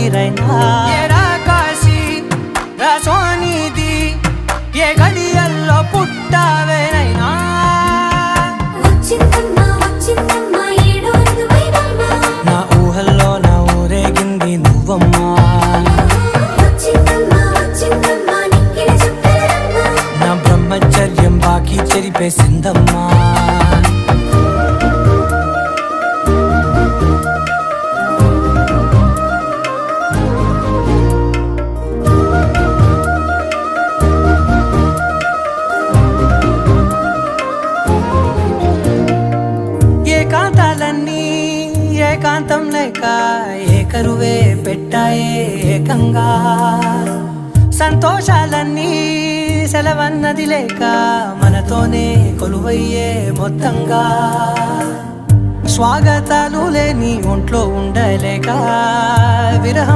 ఊపిరైనా కాశీ సోనిది ఏ గడియల్లో పుట్టావేనైనా నా ఊహల్లో నా ఊరేగింది నువ్వమ్మా నా బ్రహ్మచర్యం బాకీ చెరిపేసిందమ్మా ఏకాంతాలన్నీ ఏకాంతం లేక ఏకరువే పెట్టాయే ఏకంగా సంతోషాలన్నీ సెలవన్నది లేక మనతోనే కొలువయ్యే మొత్తంగా స్వాగతాలు లేని ఒంట్లో ఉండలేక విరహం